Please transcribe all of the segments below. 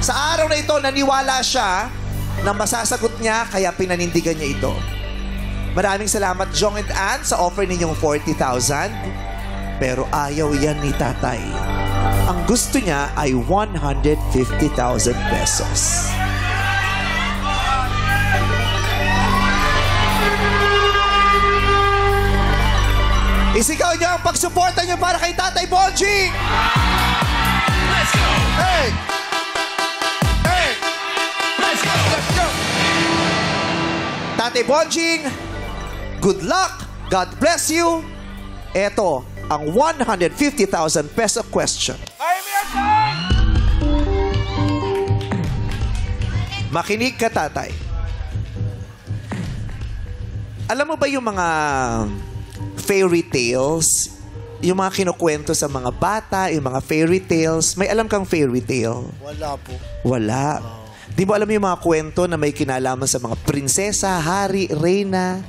Sa araw na ito, naniwala siya na masasagot niya, kaya pinanindigan niya ito. Maraming salamat, Jong and Ann, sa offer ninyong 40,000. Pero ayaw yan ni tatay. Ang gusto niya ay 150,000 pesos. Isigaw niyo ang pagsuporta niyo para kay Tatay Bonjing! Let's go! Hey! Hey! Let's go! Let's go! Tatay Bonjing, good luck! God bless you! Ito ang 150,000 peso question. Makinig ka, tatay. Alam mo ba yung mga fairy tales? Yung mga kinukwento sa mga bata, yung mga fairy tales. May alam kang fairy tale? Wala po. Wala. Di mo alam yung mga kwento na may kinalaman sa mga prinsesa, hari, reyna?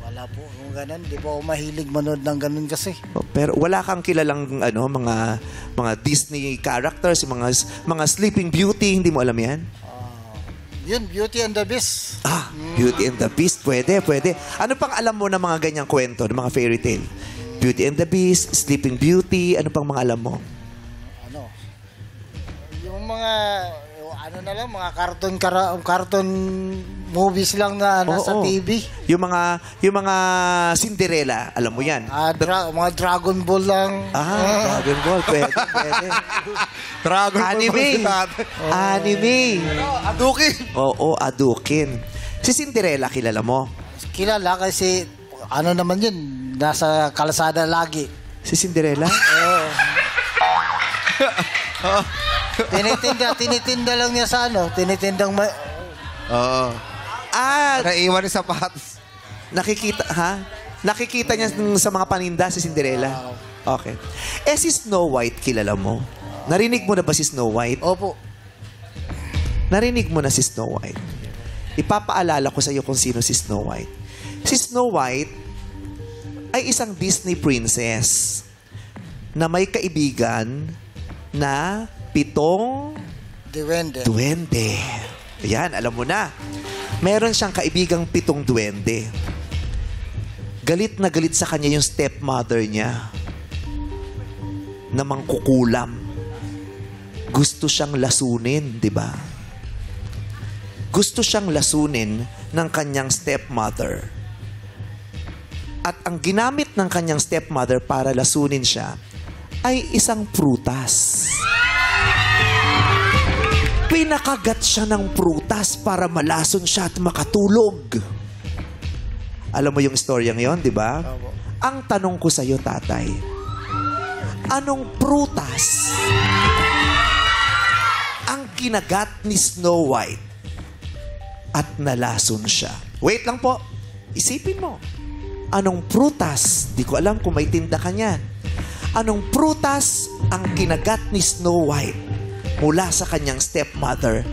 Wala po. Kung ganun, di po ako mahilig manood ng ganun kasi. Pero wala kang kilalang mga Disney characters, mga Sleeping Beauty, hindi mo alam yan? Yun, Beauty and the Beast. Beauty and the Beast, pwede. Ano pang alam mo ng mga ganyang kwento, ng mga fairy tale? Beauty and the Beast, Sleeping Beauty, ano pang mga alam mo? Yung mga, mga cartoon movies lang na nasa TV. Yung mga Cinderella, alam mo yan? Mga Dragon Ball lang. Dragon Ball, pwede. Dragon Anime. Anime. Adukin. Oo, adukin. Si Cinderella, kilala mo? Kilala kasi, naman yun, nasa kalsada lagi. Si Cinderella? Tinitinda lang niya sa tinitindang naiwan yung sapatos. Nakikita niya sa mga paninda si Cinderella? Okay. Si Snow White, kilala mo? Narinig mo na ba si Snow White? Opo. Narinig mo na si Snow White? Ipapaalala ko sa iyo kung sino si Snow White. Si Snow White ay isang Disney princess na may kaibigan na 7 duwende. Ayan, alam mo na. Meron siyang kaibigang 7 duwende. Galit na galit sa kanya yung stepmother niya na mangkukulam. Gusto siyang lasunin, di ba? Gusto siyang lasunin ng kanyang stepmother. At ang ginamit ng kanyang stepmother para lasunin siya ay isang prutas. Pinakagat siya ng prutas para malason siya at makatulog. Alam mo yung storyang yon, di ba? Ang tanong ko sa iyo, tatay, anong prutas ang kinagat ni Snow White at nalason siya? Wait lang po. Isipin mo. Anong prutas? Di ko alam kung may tinda ka niyan. Anong prutas ang kinagat ni Snow White mula sa kanyang stepmother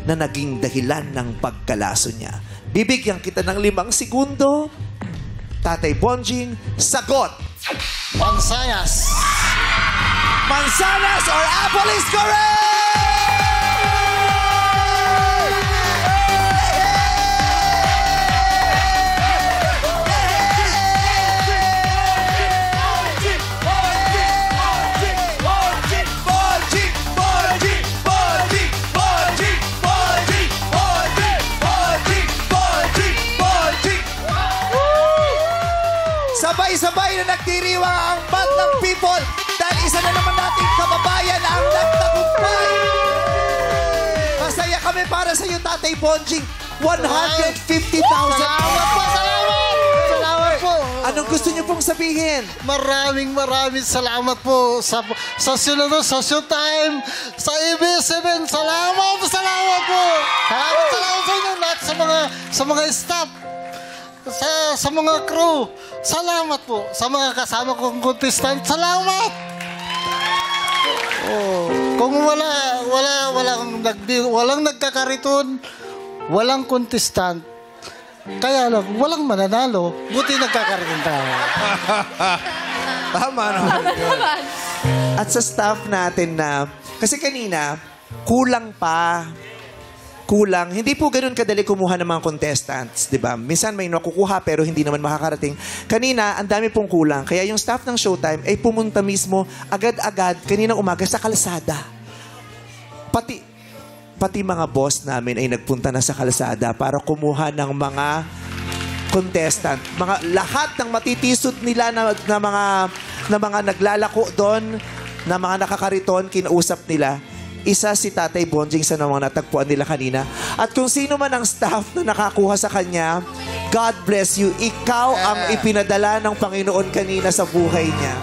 na naging dahilan ng pagkalaso niya? Bibigyan kita ng 5 segundo. Tatay Bonjing, sagot! Mansanas. Mansanas or apple is correct! Sabay-sabay na nagdiriwang ang Bandang People dahil isa na naman nating kababayan ang nagtagumpay. Masaya kami para sa iyo, Tatay Bonjing. 150,000. Salamat po, salamat! Salamat po. Anong gusto niyo pong sabihin? Maraming salamat po sa sunod, sa Showtime, sa ABS-CBN. Salamat po! Salamat sa inyo lahat sa mga staff. Sa mga crew, salamat po. Sa mga kasama kong contestant, salamat! Kung walang nagkakariton, walang contestant, kaya lang, walang mananalo, buti nagkakariton tayo. Tama naman. At sa staff natin na, kasi kanina, kulang pa. Kulang. Hindi po ganun kadali kumuha ng mga contestants, di ba? Minsan may nakukuha pero hindi naman makakarating. Kanina, ang dami pong kulang. Kaya yung staff ng Showtime ay pumunta mismo agad-agad kaninang umaga sa kalsada. Pati mga boss namin ay nagpunta na sa kalsada para kumuha ng mga contestant. Lahat ng matitisod nila na mga naglalako doon, na mga nakakariton, kinausap nila. Isa si Tatay Bonjing sa mga natagpuan nila kanina. At kung sino man ang staff na nakakuha sa kanya, God bless you. Ikaw ang ipinadala ng Panginoon kanina sa buhay niya.